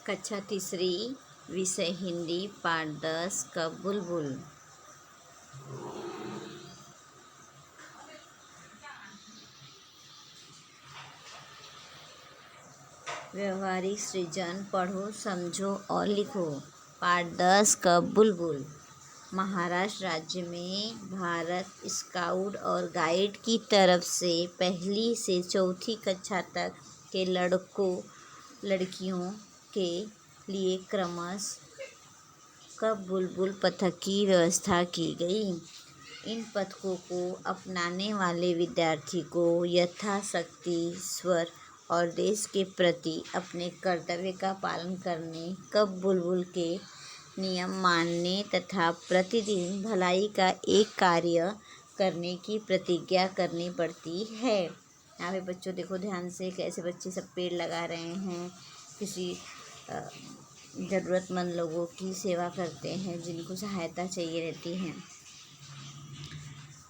कक्षा तीसरी विषय हिंदी पाठ 10 कब बुलबुल। व्यवहारिक सृजन पढ़ो, समझो और लिखो। पाठ 10 कब बुलबुल। महाराष्ट्र राज्य में भारत स्काउट और गाइड की तरफ से पहली से चौथी कक्षा तक के लड़कों लड़कियों के लिए क्रमशः कब बुलबुल पथक की व्यवस्था की गई। इन पथकों को अपनाने वाले विद्यार्थी को यथाशक्ति ईश्वर और देश के प्रति अपने कर्तव्य का पालन करने, कब बुलबुल के नियम मानने तथा प्रतिदिन भलाई का एक कार्य करने की प्रतिज्ञा करनी पड़ती है। यहाँ पे बच्चों देखो ध्यान से, कैसे बच्चे सब पेड़ लगा रहे हैं, किसी ज़रूरतमंद लोगों की सेवा करते हैं जिनको सहायता चाहिए रहती है।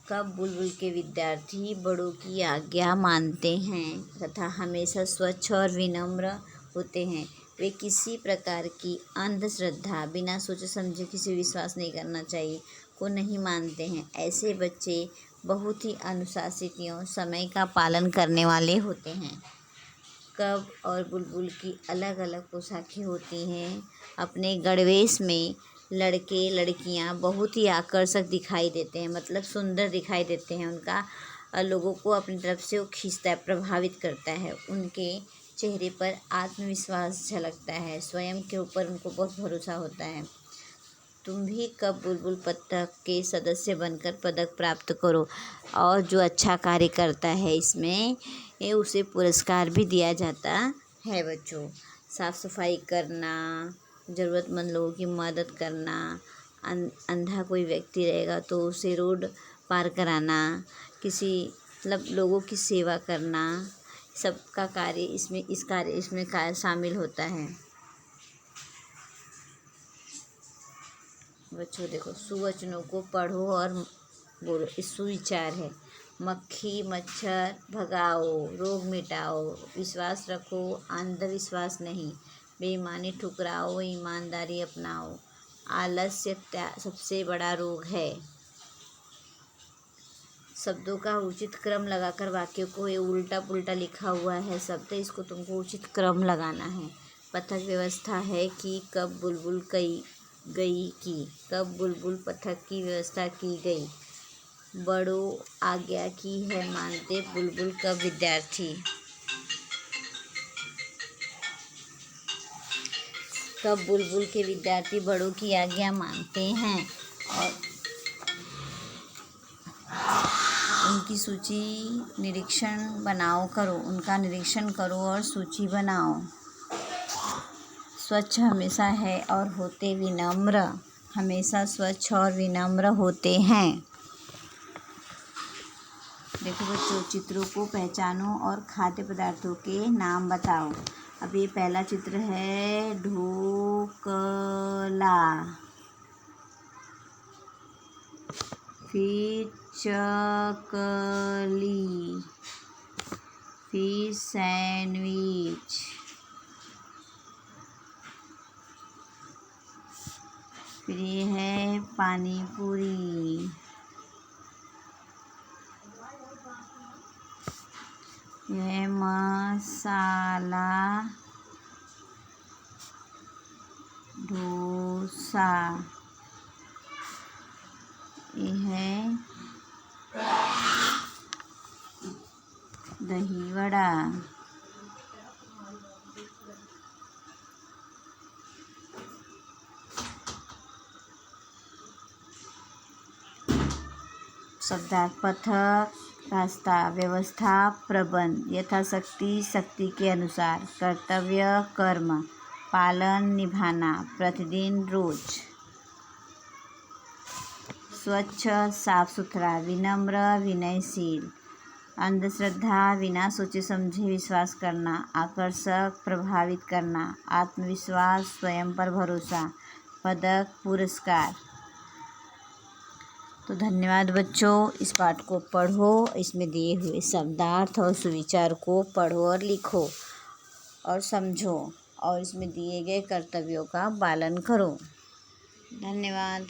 कब बुलबुल के विद्यार्थी बड़ों की आज्ञा मानते हैं तथा हमेशा स्वच्छ और विनम्र होते हैं। वे किसी प्रकार की अंधश्रद्धा, बिना सोचे समझे किसी विश्वास नहीं करना चाहिए, को नहीं मानते हैं। ऐसे बच्चे बहुत ही अनुशासित एवं समय का पालन करने वाले होते हैं। कब और बुलबुल की अलग अलग पोशाकें होती हैं। अपने गणवेश में लड़के लड़कियां बहुत ही आकर्षक दिखाई देते हैं, मतलब सुंदर दिखाई देते हैं। उनका लोगों को अपनी तरफ से वो खींचता है, प्रभावित करता है। उनके चेहरे पर आत्मविश्वास झलकता है, स्वयं के ऊपर उनको बहुत भरोसा होता है। तुम भी कब बुलबुल पथक के सदस्य बनकर पदक प्राप्त करो और जो अच्छा कार्य करता है इसमें उसे पुरस्कार भी दिया जाता है। बच्चों, साफ सफाई करना, ज़रूरतमंद लोगों की मदद करना, अंधा कोई व्यक्ति रहेगा तो उसे रोड पार कराना, किसी मतलब लोगों की सेवा करना, सबका कार्य इसमें कार्य शामिल होता है। बच्चों देखो, सुवचनों को पढ़ो और बोलो। इस सुविचार है: मक्खी मच्छर भगाओ, रोग मिटाओ, विश्वास रखो, अंधविश्वास नहीं, बेईमानी ठुकराओ, ईमानदारी अपनाओ, आलस्य सबसे बड़ा रोग है। शब्दों का उचित क्रम लगाकर वाक्यों को, ये उल्टा पुल्टा लिखा हुआ है शब्द, इसको तुमको उचित क्रम लगाना है। पथक व्यवस्था है कि कब बुलबुल कब बुलबुल पथक की व्यवस्था की गई। बड़ों आज्ञा की है मानते बुलबुल कब विद्यार्थी। कब बुलबुल के विद्यार्थी बड़ों की आज्ञा मानते हैं और उनकी सूची उनका निरीक्षण करो और सूची बनाओ। स्वच्छ हमेशा है और होते विनम्र, हमेशा स्वच्छ और विनम्र होते हैं। देखो बच्चों, चित्रों को पहचानो और खाद्य पदार्थों के नाम बताओ। अब ये पहला चित्र है ढोकला, फिर चकली, फिर सैंडविच, फिर ये है पानी पूरी, यह मसाला डोसा, यह दही वड़ा, शब्दार्थ: पथक, रास्ता, व्यवस्था, प्रबंध, यथाशक्ति, शक्ति के अनुसार, कर्तव्य, कर्म, पालन, निभाना, प्रतिदिन, रोज। स्वच्छ, साफ सुथरा, विनम्र, विनयशील, अंधश्रद्धा, बिना सोचे समझे विश्वास करना, आकर्षक, प्रभावित करना, आत्मविश्वास, स्वयं पर भरोसा, पदक, पुरस्कार। तो धन्यवाद बच्चों। इस पाठ को पढ़ो, इसमें दिए हुए शब्दार्थ और सुविचार को पढ़ो और लिखो और समझो और इसमें दिए गए कर्तव्यों का पालन करो। धन्यवाद।